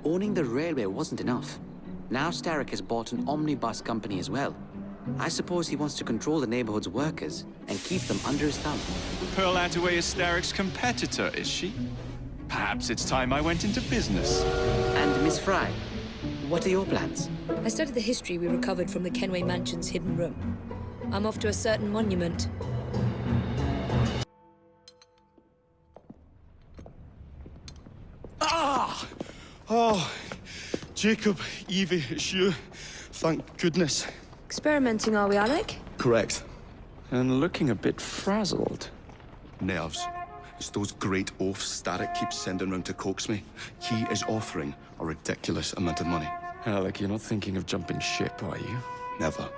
Owning the railway wasn't enough. Now Starrick has bought an omnibus company as well. I suppose he wants to control the neighborhood's workers and keep them under his thumb. Pearl Attaway is Starrick's competitor, is she? Perhaps it's time I went into business. And Miss Fry, what are your plans? I studied the history we recovered from the Kenway Mansion's hidden room. I'm off to a certain monument. Ah! Oh, Jacob, Evie, it's you. Thank goodness. Experimenting, are we, Alec? Correct. And looking a bit frazzled. Nerves. It's those great oafs Starrick keeps sending round to coax me. He is offering a ridiculous amount of money. Alec, you're not thinking of jumping ship, are you? Never.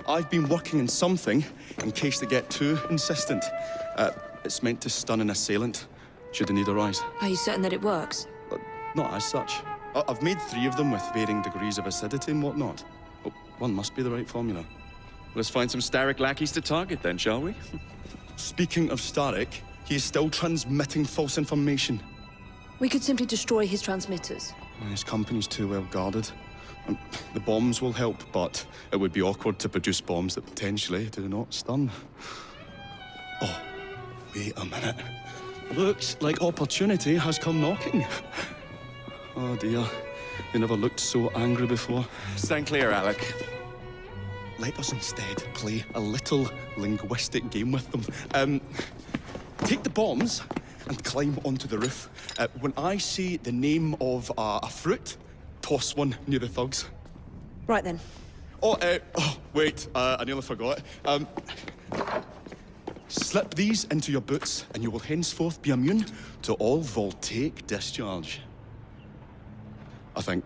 I've been working on something in case they get too insistent. It's meant to stun an assailant, should the need arise. Are you certain that it works? Not as such. I've made 3 of them with varying degrees of acidity and whatnot. Oh, one must be the right formula. Let's find some Starrick lackeys to target then, shall we? Speaking of Starrick, he is still transmitting false information. We could simply destroy his transmitters. His company's too well guarded. The bombs will help, but it would be awkward to produce bombs that potentially do not stun. Oh, wait a minute. Looks like opportunity has come knocking. Oh dear, they never looked so angry before. Stand clear, Alec. Let us instead play a little linguistic game with them. Take the bombs and climb onto the roof. When I say the name of a fruit, toss one near the thugs. Right then. Oh, wait, I nearly forgot. Slip these into your boots and you will henceforth be immune to all voltaic discharge. I think.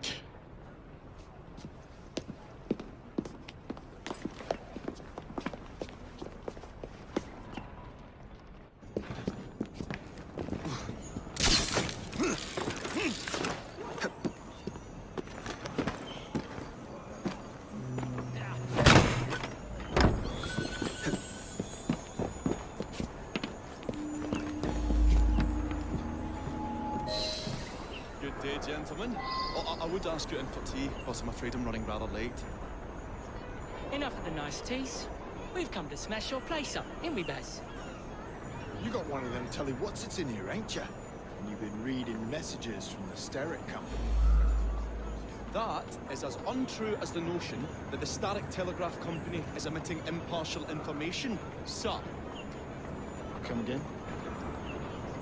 Good day, gentlemen. Oh, I would ask you in for tea, but I'm afraid I'm running rather late. Enough of the niceties. We've come to smash your place up, ain't we, Baz? You got one of them telly what's-its in here, ain't ya? And you've been reading messages from the Starrick Company. That is as untrue as the notion that the Starrick Telegraph Company is emitting impartial information, sir. Come again?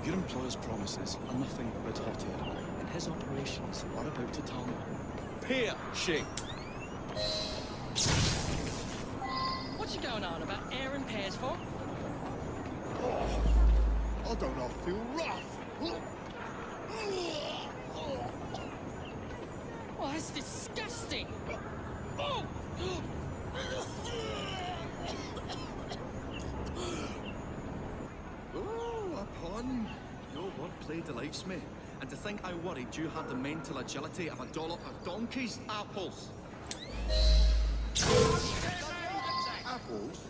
Your employer's promises are nothing but hot air, and his operations are about to turn pear-shaped. What you going on about air and pears for? Oh, I don't know, I feel rough. Oh, that's disgusting! Oh! Oh, a pun. Your wordplay delights me. And to think I worried you had the mental agility of a dollop of donkey's apples. Apples?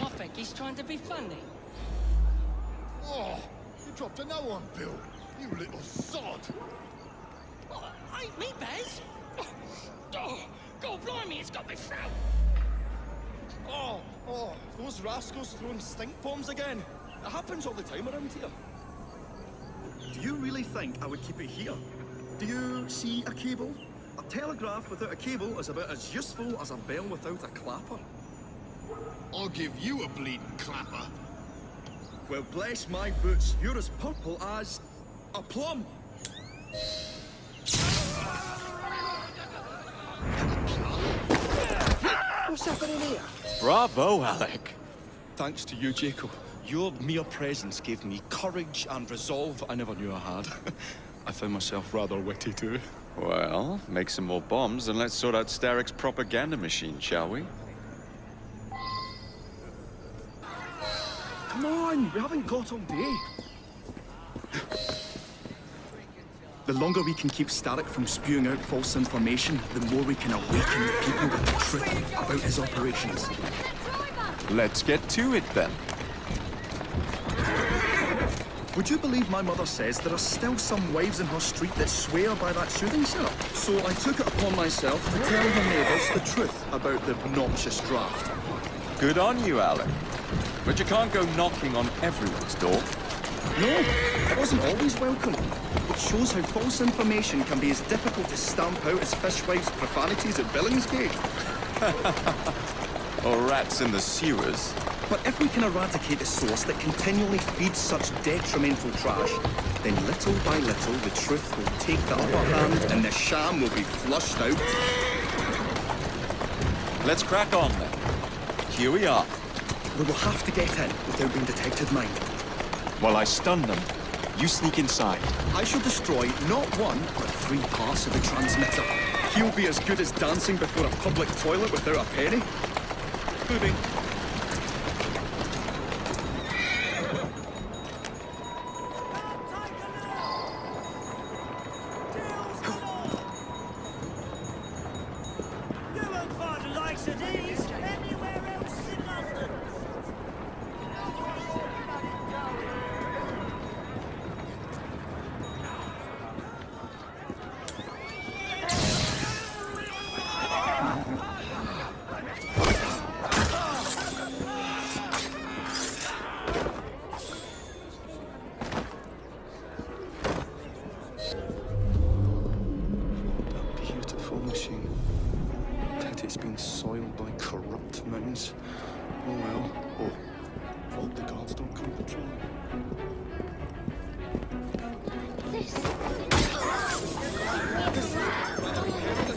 I think he's trying to be funny. Oh, you dropped another one, Bill. You little sod. Oh, ain't me, Baz! Oh, God blimey, it's got me throat! Oh, those rascals throwing stink bombs again. It happens all the time around here. Do you really think I would keep it here? Do you see a cable? A telegraph without a cable is about as useful as a bell without a clapper. I'll give you a bleeding clapper. Well, bless my boots, you're as purple as a plum. What's happening here? Bravo, Alec. Thanks to you, Jacob. Your mere presence gave me courage and resolve I never knew I had. I found myself rather witty too. Well, make some more bombs and let's sort out Starrick's propaganda machine, shall we? Come on, we haven't got all day. The longer we can keep Starrick from spewing out false information, the more we can awaken the people with the truth about his operations. Let's get to it then. Would you believe my mother says there are still some wives in her street that swear by that soothing syrup? So I took it upon myself to tell her neighbours the truth about the obnoxious draft. Good on you, Alec. But you can't go knocking on everyone's door. No, it wasn't always welcome. It shows how false information can be as difficult to stamp out as fishwives' profanities at Billingsgate. Or rats in the sewers. But if we can eradicate the source that continually feeds such detrimental trash, then little by little the truth will take the upper hand and the sham will be flushed out. Let's crack on then. Here we are. We will have to get in without being detected, mind. While I stun them, you sneak inside. I shall destroy not one, but 3 parts of the transmitter. He'll be as good as dancing before a public toilet without a penny. Moving. You won't find the likes of these anywhere else in London. That beautiful machine. Pity it's been soiled by corrupt minds. Oh well. Oh, hope the guards don't come patrolling.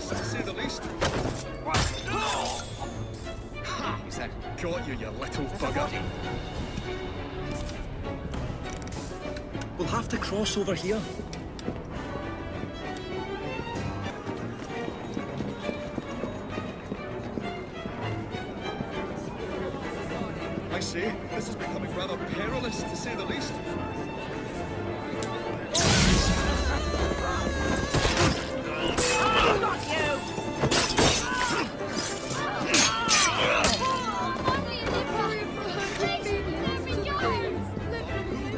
To say the least. Ha! Is that got you, you little bugger? We'll have to cross over here. I say, this is becoming rather perilous, to say the least.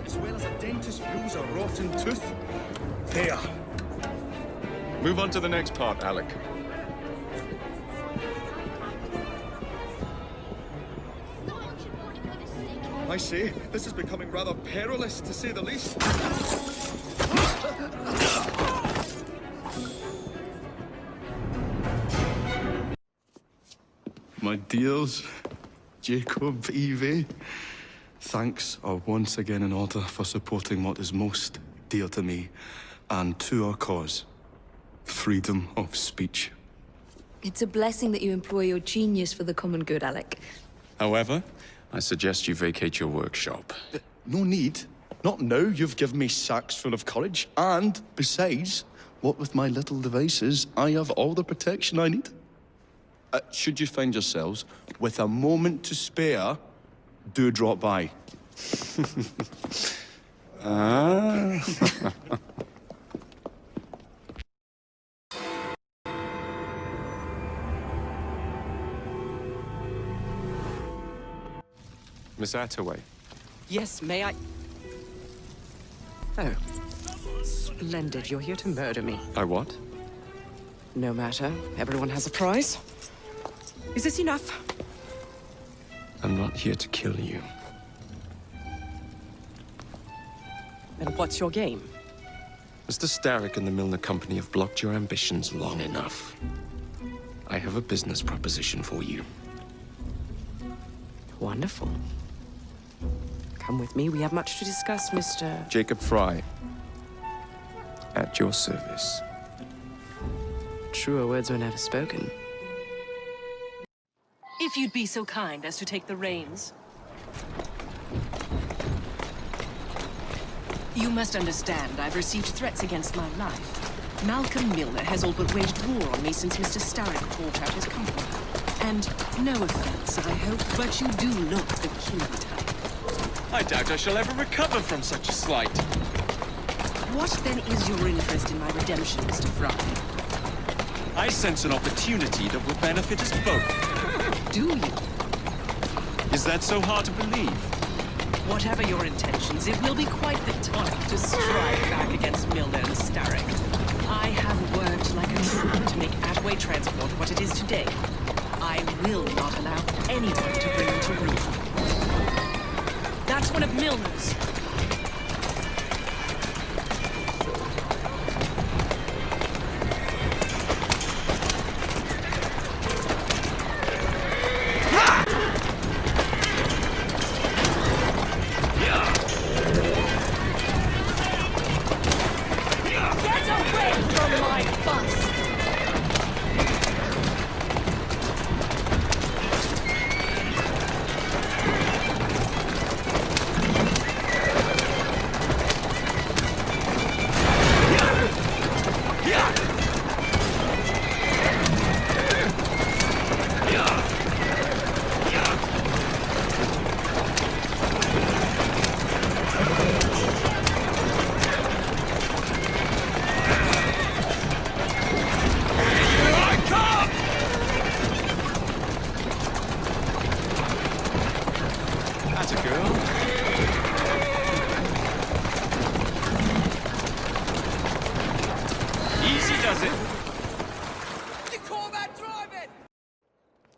As well as a dentist pulls a rotten tooth. There. Move on to the next part, Alec. I say, this is becoming rather perilous, to say the least. My dears, Jacob, Evie, thanks are once again in order for supporting what is most dear to me and to our cause, freedom of speech. It's a blessing that you employ your genius for the common good, Alec. However, I suggest you vacate your workshop. No need. Not now you've given me sacks full of courage. And, besides, what with my little devices, I have all the protection I need. Should you find yourselves with a moment to spare, do drop by. Miss Attaway. Yes, may I? Oh. Splendid. You're here to murder me. I what? No matter. Everyone has a price. Is this enough? I'm not here to kill you. And what's your game? Mr. Starrick and the Milner Company have blocked your ambitions long enough. I have a business proposition for you. Wonderful. Come with me. We have much to discuss, Mr. Jacob Fry. At your service. Truer words were never spoken. If you'd be so kind as to take the reins. You must understand, I've received threats against my life. Malcolm Milner has all but waged war on me since Mr. Starrick bought out his company. And no offense, I hope, but you do look the killer type. I doubt I shall ever recover from such a slight. What then is your interest in my redemption, Mr. Fry? I sense an opportunity that will benefit us both. Do you? Is that so hard to believe? Whatever your intentions, it will be quite the tonic to strike back against Milner and Starrick. I have worked like a troop to make Attaway Transport what it is today. I will not allow anyone to bring them to ruin. That's one of Milner's.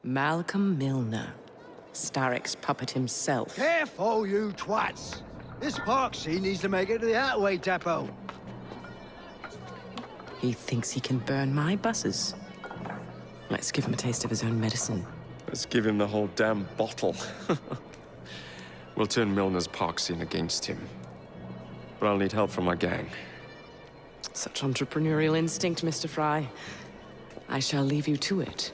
Malcolm Milner, Starrick's puppet himself. Careful, you twats! This Parksy needs to make it to the Attaway depot. He thinks he can burn my buses. Let's give him a taste of his own medicine. Let's give him the whole damn bottle. We'll turn Milner's park scene against him. But I'll need help from my gang. Such entrepreneurial instinct, Mr. Fry. I shall leave you to it.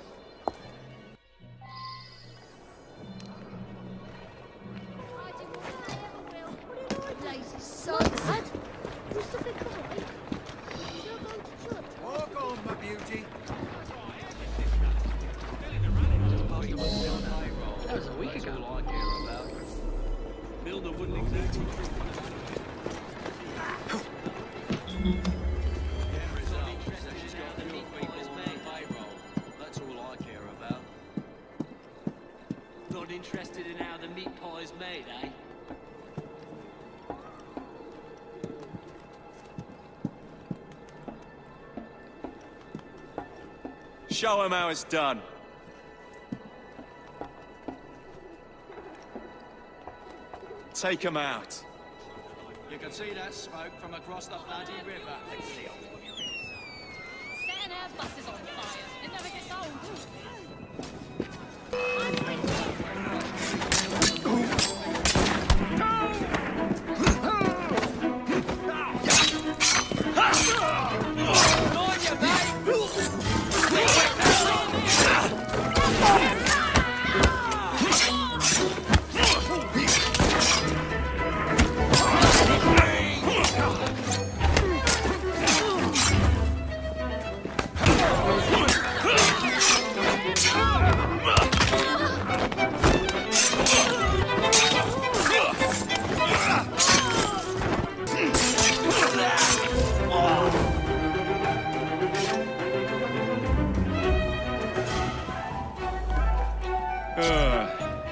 Interested in how the meat pie is made, eh? Show him how it's done. Take him out. You can see that smoke from across the bloody river. Setting our buses on fire. It never gets old.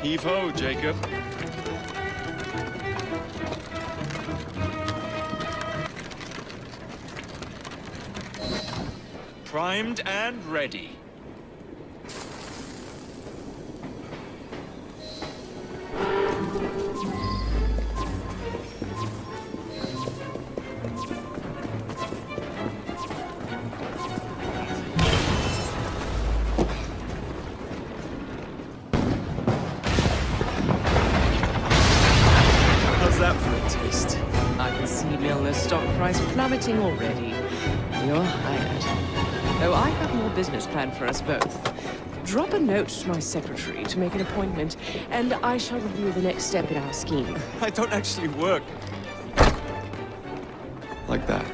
Heave-ho, Jacob. Primed and ready. Plummeting already. You're hired. Though I have more business planned for us both. Drop a note to my secretary to make an appointment, and I shall review the next step in our scheme. I don't actually work like that.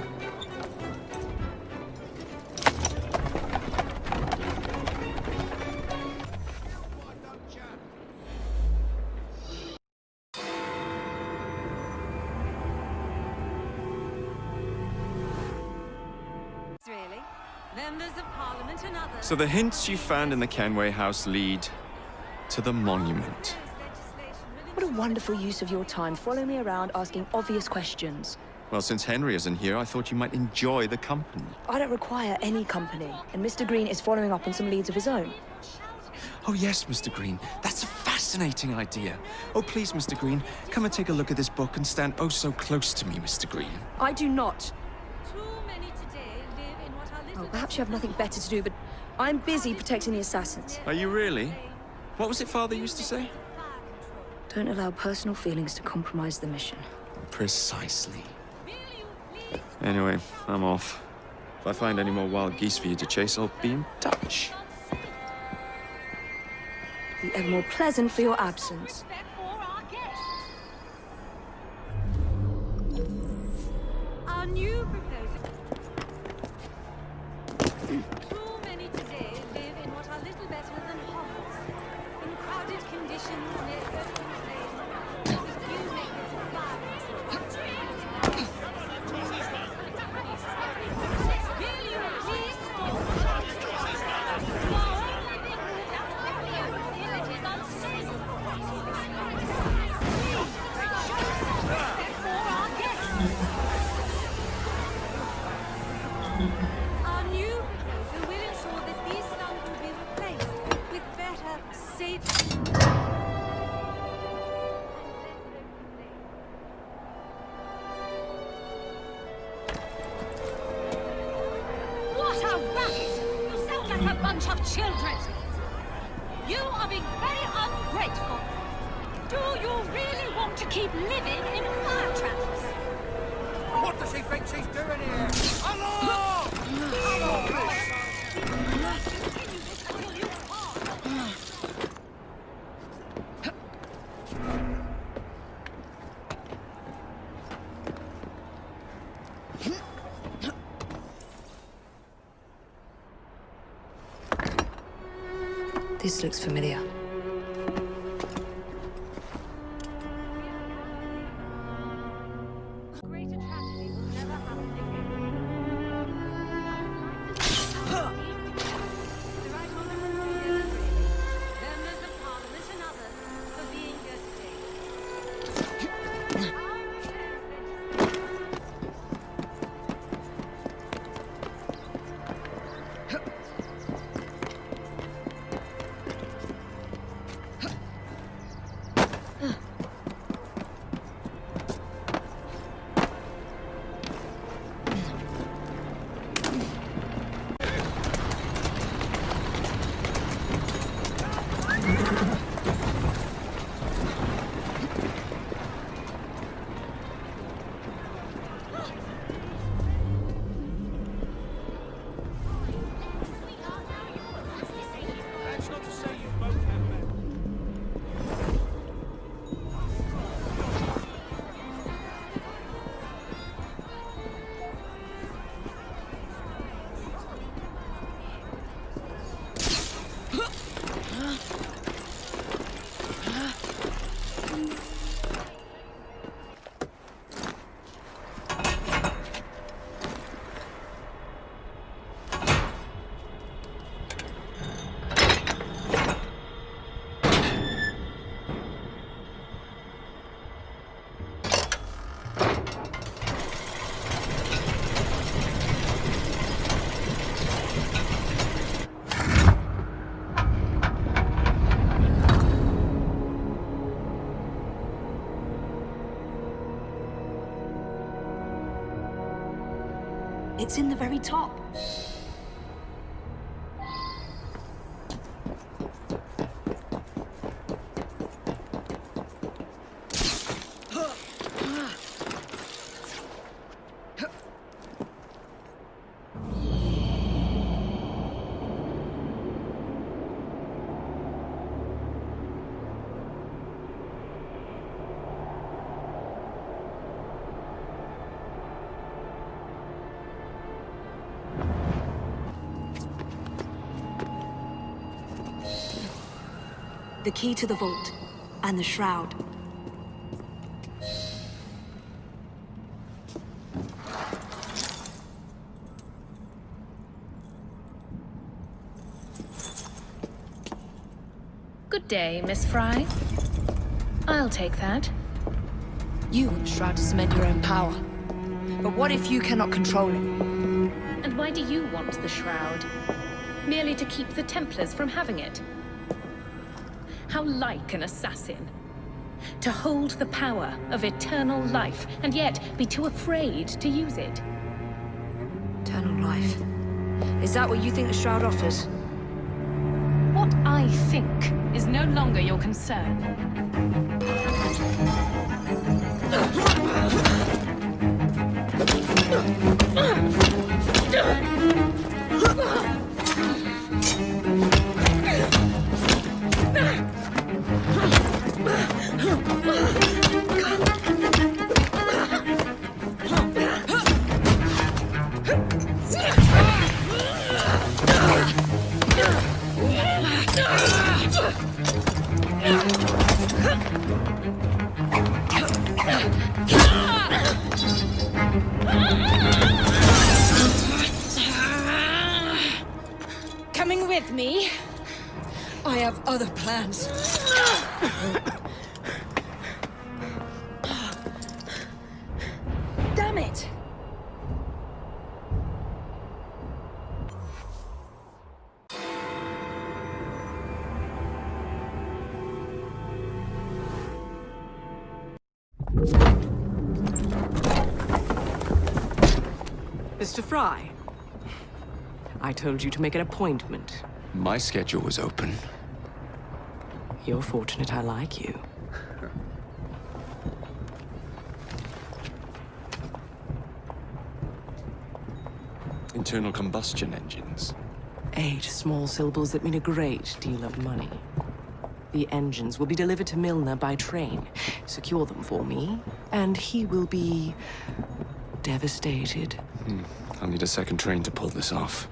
So the hints you found in the Kenway house lead to the monument. What a wonderful use of your time following me around asking obvious questions. Well, since Henry isn't here, I thought you might enjoy the company. I don't require any company, and Mr. Green is following up on some leads of his own. Oh, yes, Mr. Green. That's a fascinating idea. Oh, please, Mr. Green, come and take a look at this book and stand oh so close to me, Mr. Green. I do not. Too many today live in what are little Oh, perhaps you have nothing better to do, but I'm busy protecting the assassins. Are you really? What was it Father used to say? Don't allow personal feelings to compromise the mission. Precisely. Anyway, I'm off. If I find any more wild geese for you to chase, I'll be in touch. Be ever more pleasant for your absence. Our new proposal. Too many today live in what are little better than hovels. In crowded conditions near open plains, with few methods of fire control. Will you please stop? You are only being moved out of the area if it is unsafe. Please, show some respect for our guests. Our new proposal will ensure that these slums will be replaced with better, safe... What a racket! You sound like a bunch of children! You are being very ungrateful. Do you really want to keep living in fire traps? What does she think she's doing here? Hello! This looks familiar. Greater tragedy will never happen again. The right honourable William Grey, members of Parliament and others, for being here today. That's not to say you both have met. It's in the very top. The key to the vault, and the shroud. Good day, Miss Fry. I'll take that. You want the Shroud to cement your own power. But what if you cannot control it? And why do you want the Shroud? Merely to keep the Templars from having it? How like an assassin. To hold the power of eternal life, and yet be too afraid to use it. Eternal life. Is that what you think the Shroud offers? What I think is no longer your concern. Coming with me? I have other plans. Damn it! Mr. Fry, I told you to make an appointment. My schedule was open. You're fortunate I like you. Internal combustion engines. 8 small syllables that mean a great deal of money. The engines will be delivered to Milner by train. Secure them for me, and he will be devastated. I'll need a second train to pull this off.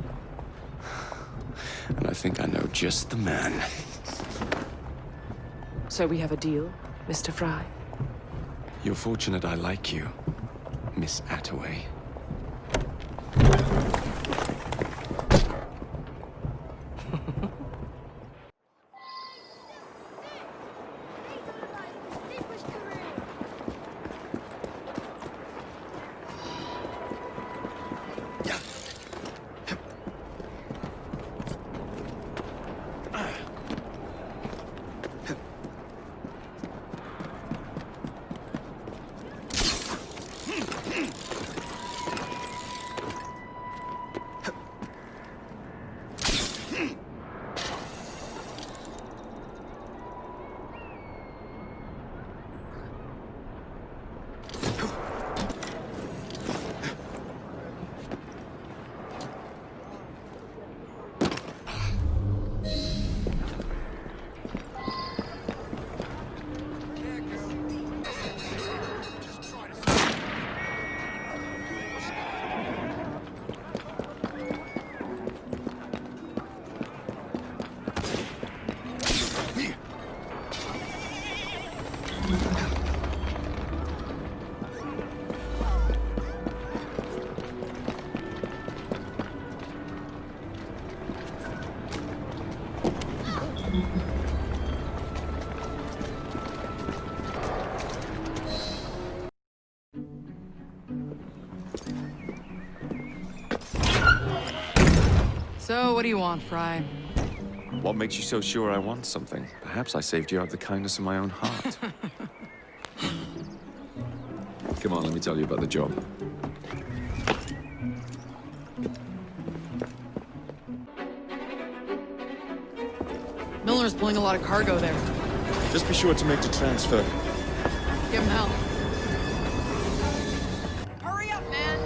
And I think I know just the man. So we have a deal, Mr. Fry? You're fortunate I like you, Miss Attaway. So, what do you want, Fry? What makes you so sure I want something? Perhaps I saved you out of the kindness of my own heart. Come on, let me tell you about the job. Milner's pulling a lot of cargo there. Just be sure to make the transfer. Give him hell. Hurry up, man!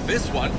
This one.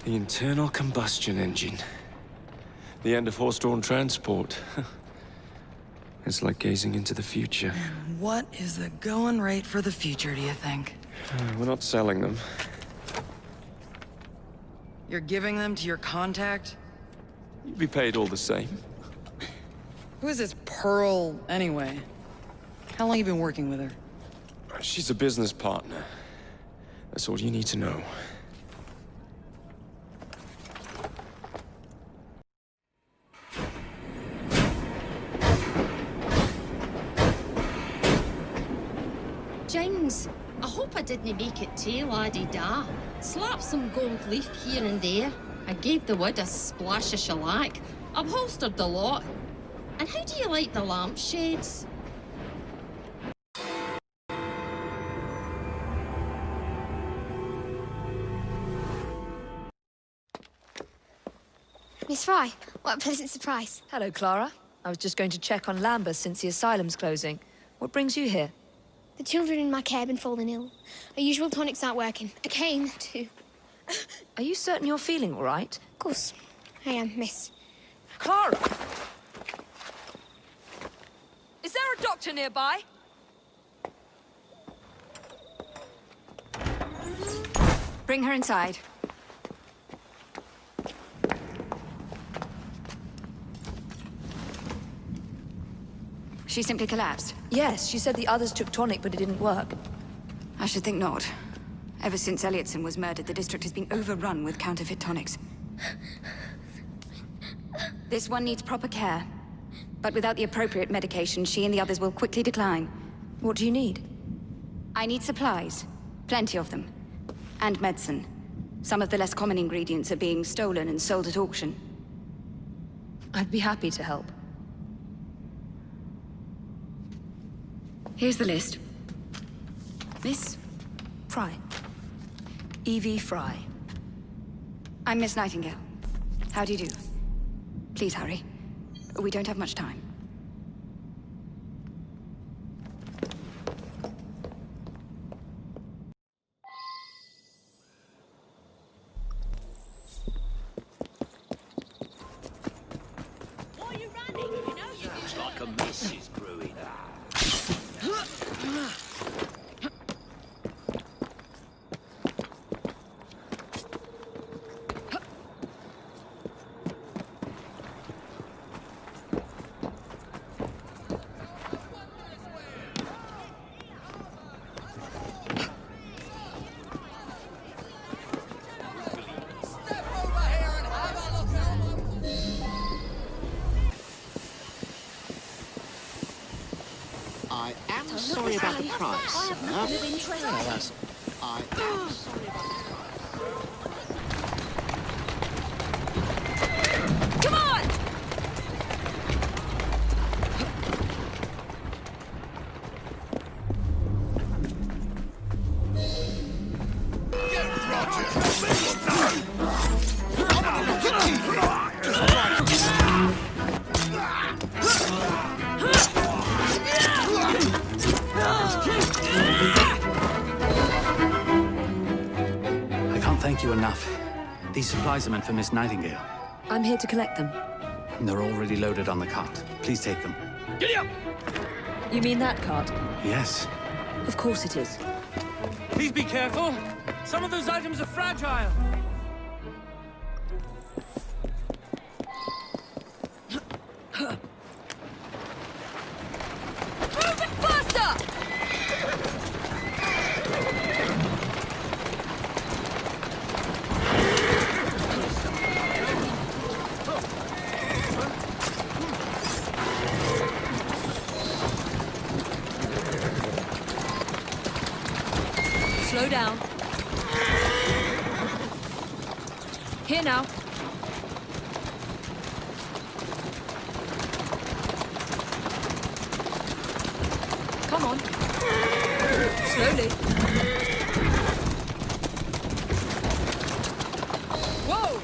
The internal combustion engine. The end of horse-drawn transport. It's like gazing into the future. What is the going rate for the future, do you think? We're not selling them. You're giving them to your contact? You'd be paid all the same. Who is this Pearl, anyway? How long you been working with her? She's a business partner. That's all you need to know. Jings, I hope I didn't make it too la-di-da. Slap some gold leaf here and there. I gave the wood a splash of shellac. Upholstered the lot. And how do you like the lampshades? Miss Fry, what a pleasant surprise. Hello, Clara. I was just going to check on Lambeth since the asylum's closing. What brings you here? The children in my care have been falling ill. Our usual tonics aren't working. I came to... Are you certain you're feeling all right? Of course, I am, miss. Clara! Is there a doctor nearby? Bring her inside. She simply collapsed? Yes, she said the others took tonic, but it didn't work. I should think not. Ever since Elliotson was murdered, the district has been overrun with counterfeit tonics. This one needs proper care. But without the appropriate medication, she and the others will quickly decline. What do you need? I need supplies. Plenty of them. And medicine. Some of the less common ingredients are being stolen and sold at auction. I'd be happy to help. Here's the list. Miss? Fry. Evie Fry. I'm Miss Nightingale. How do you do? Please hurry. We don't have much time. Why are you running? You know you Looks like a mess is brewing. I am sorry about the price, sir. I am sorry about the price. Come on! I can't thank you enough. These supplies are meant for Miss Nightingale. I'm here to collect them. They're already loaded on the cart. Please take them. Giddy up! You mean that cart? Yes. Of course it is. Please be careful. Some of those items are fragile. Move it faster! Slow down. Here now. Come on. Slowly. Whoa!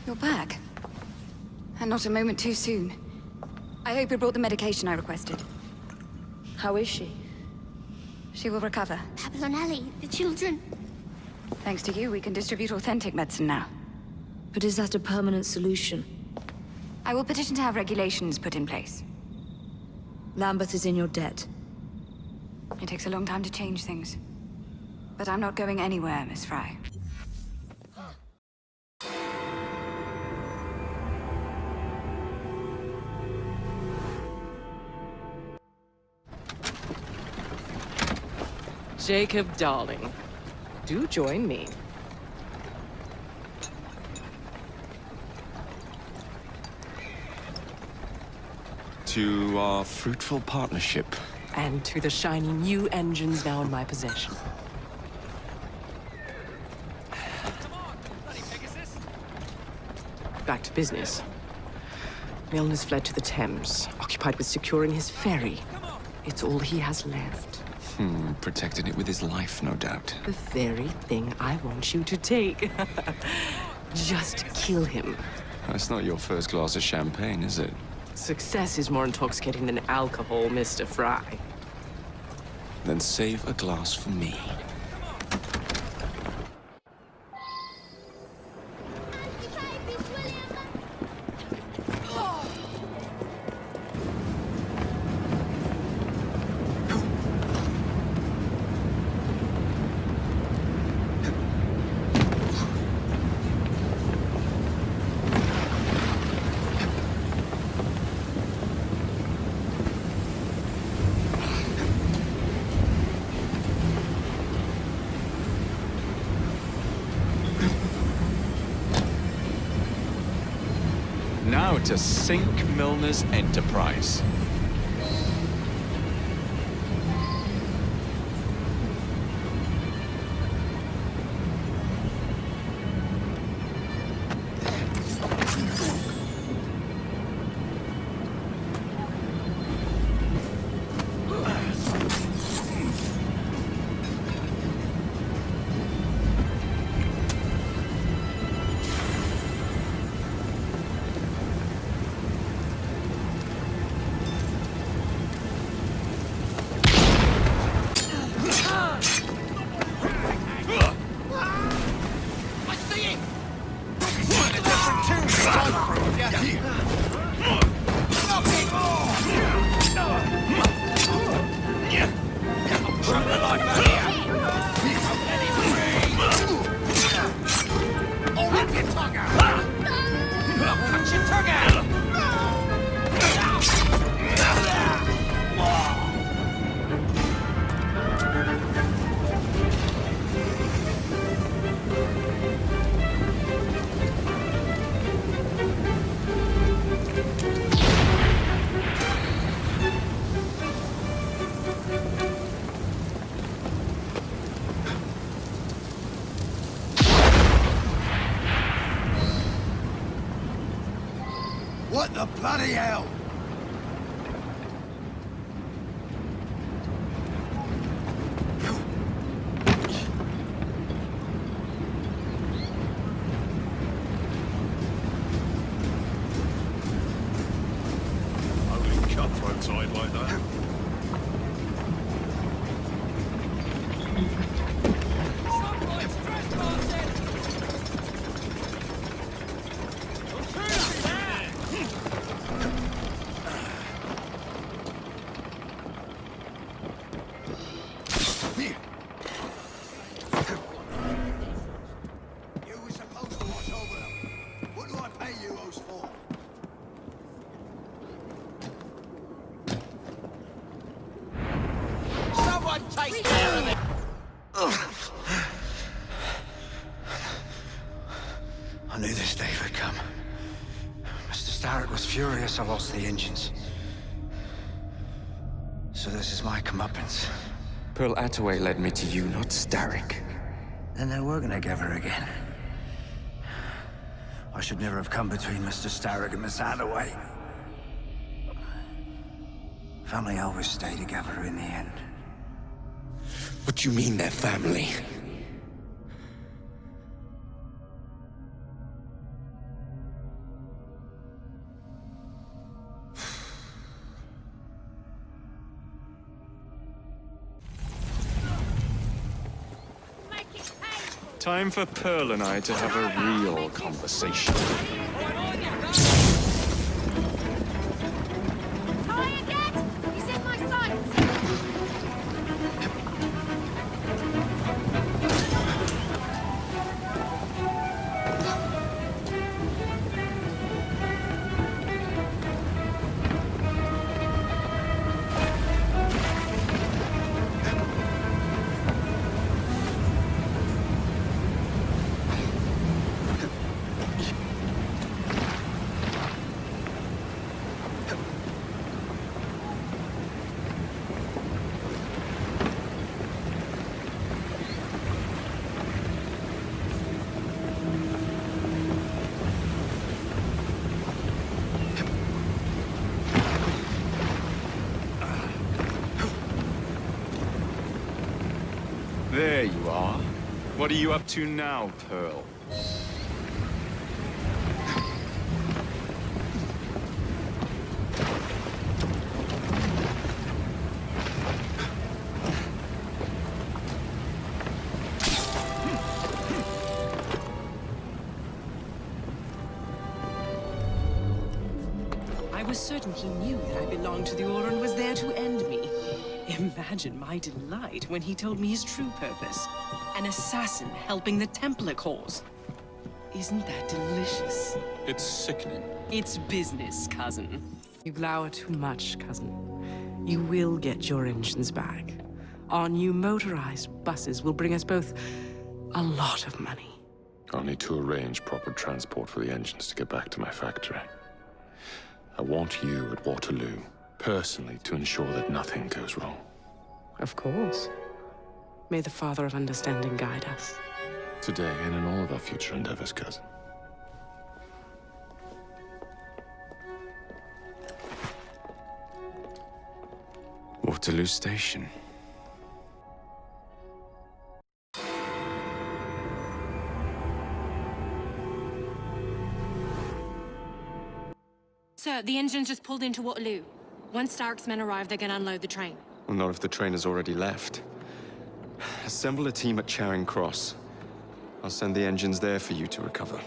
You're back. And not a moment too soon. I hope you brought the medication I requested. How is she? She will recover. Babylon Alley, the children. Thanks to you, we can distribute authentic medicine now. But is that a permanent solution? I will petition to have regulations put in place. Lambeth is in your debt. It takes a long time to change things. But I'm not going anywhere, Miss Fry. Jacob, darling, do join me. To our fruitful partnership. And to the shiny new engines now in my possession. Back to business. Milner's fled to the Thames, occupied with securing his ferry. It's all he has left. Protected it with his life, no doubt. The very thing I want you to take. Just kill him. That's not your first glass of champagne, is it? Success is more intoxicating than alcohol, Mr. Fry. Then save a glass for me. Now to sink Milner's enterprise. What the bloody hell? Only cutthroats hide like that. Take care of it! I knew this day would come. Mr. Starrick was furious I lost the engines. So this is my comeuppance. Pearl Attaway led me to you, not Starrick. Then they're working together again. I should never have come between Mr. Starrick and Miss Attaway. Family always stay together in the end. What do you mean they're family? Time for Pearl and I to have a real conversation. He's in my sights! There you are. What are you up to now, Pearl? I was certain he knew that I belonged to the Order and was there to end me. Imagine my delight when he told me his true purpose. An assassin helping the Templar cause. Isn't that delicious? It's sickening. It's business, cousin. You glower too much, cousin. You will get your engines back. Our new motorized buses will bring us both a lot of money. I'll need to arrange proper transport for the engines to get back to my factory. I want you at Waterloo, personally, to ensure that nothing goes wrong. Of course. May the Father of Understanding guide us. Today and in all of our future endeavors, cousin. Waterloo Station. Sir, the engine's just pulled into Waterloo. Once Starrick's men arrive, they're gonna unload the train. Well, not if the train has already left. Assemble a team at Charing Cross. I'll send the engines there for you to recover.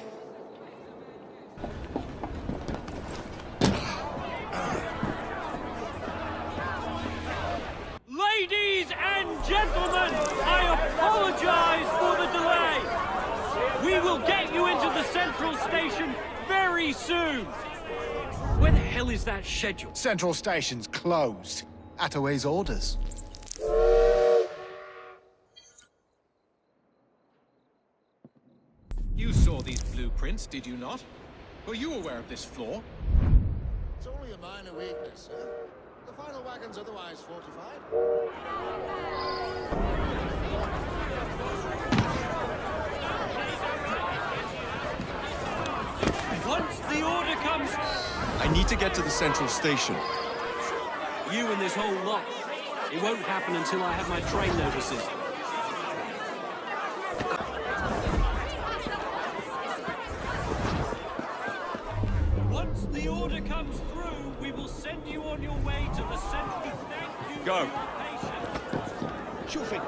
Ladies and gentlemen, I apologize for the delay. We will get you into the Central Station very soon. Where the hell is that schedule? Central Station's closed. Attaway's orders. You saw these blueprints, did you not? Were you aware of this flaw? It's only a minor weakness, sir. The final wagon's otherwise fortified. Once the order comes... I need to get to the Central Station. You and this whole lot. It won't happen until I have my train notices. Once the order comes through, we will send you on your way to the Central. Thank you. Go. Schuffing.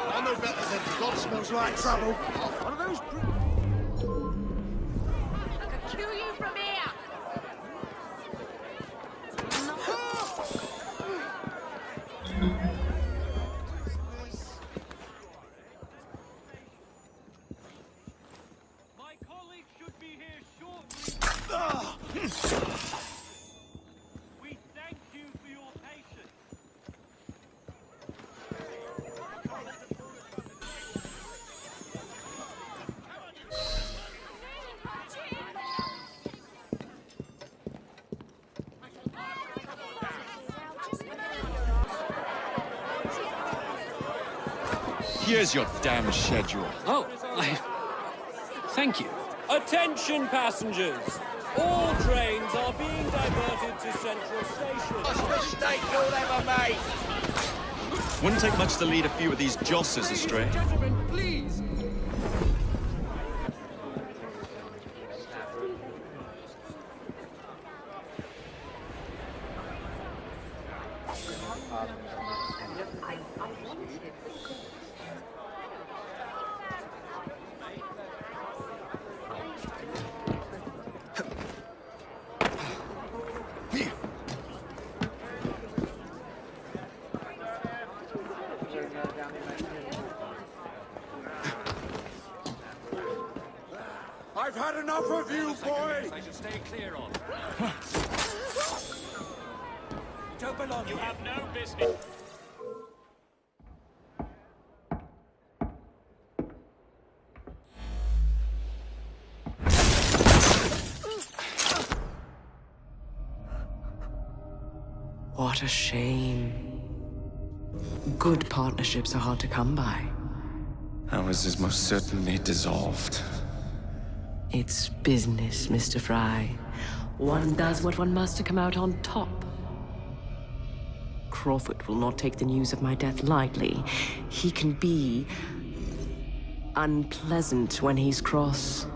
I know better than God smells like trouble. One of those. I could kill you from here! My colleague should be here shortly. We thank you for your patience. Here's your damn schedule. Oh, thank you. Attention, passengers! All trains are being diverted to Central Station. Mistake you'll ever make. Wouldn't take much to lead a few of these jossers astray. Gentlemen, please! I've had enough of you, boy! I should stay clear of. Don't belong. You have no business. What a shame. Good partnerships are hard to come by. Ours is most certainly dissolved. It's business, Mr. Fry. One does what one must to come out on top. Crawford will not take the news of my death lightly. He can be unpleasant when he's cross.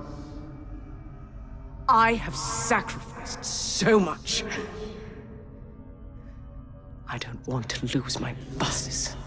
I have sacrificed so much. I don't want to lose my buses.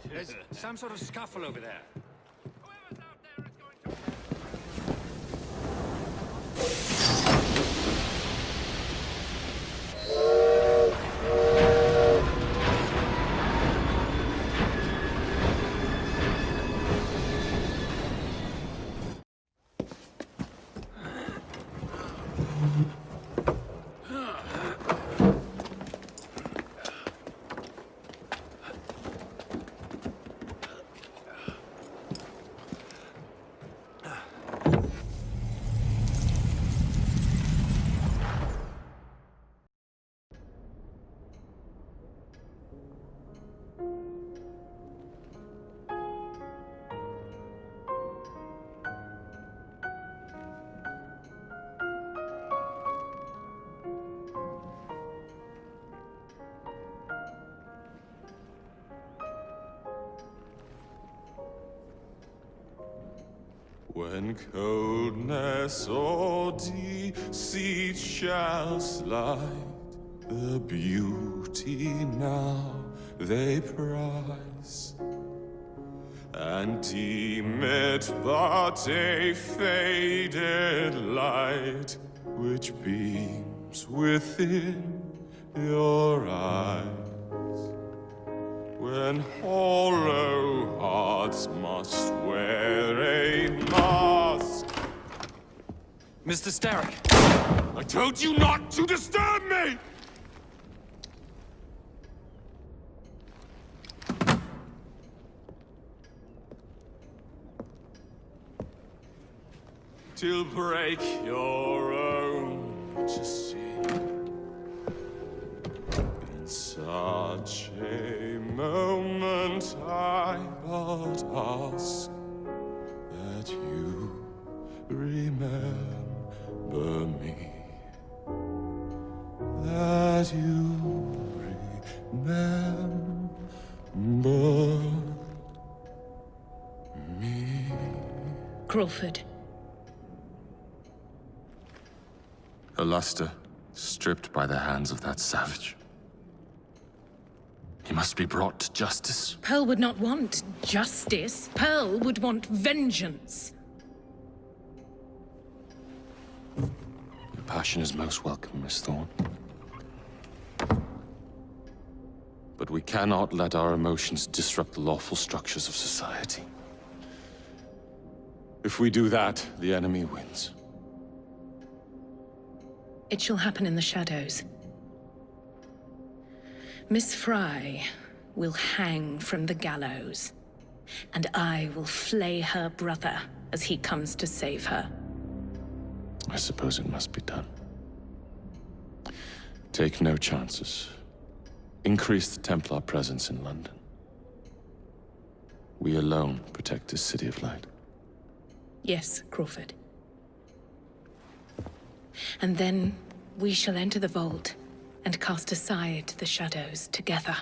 There's some sort of scuffle over there. When coldness or deceit shall slide, the beauty now they prize, and deem it but a faded light which beams within your eyes. When hollow hearts must wear a mask. Mr. Starrick! I told you not to disturb me! Till break your own majesty. In such a moment I but ask that you remember me. That you remember me. Crawford. Her luster stripped by the hands of that savage. He must be brought to justice. Pearl would not want justice. Pearl would want vengeance. Your passion is most welcome, Miss Thorne. But we cannot let our emotions disrupt the lawful structures of society. If we do that, the enemy wins. It shall happen in the shadows. Miss Fry will hang from the gallows, and I will flay her brother as he comes to save her. I suppose it must be done. Take no chances. Increase the Templar presence in London. We alone protect this city of light. Yes, Crawford. And then we shall enter the vault and cast aside the shadows together.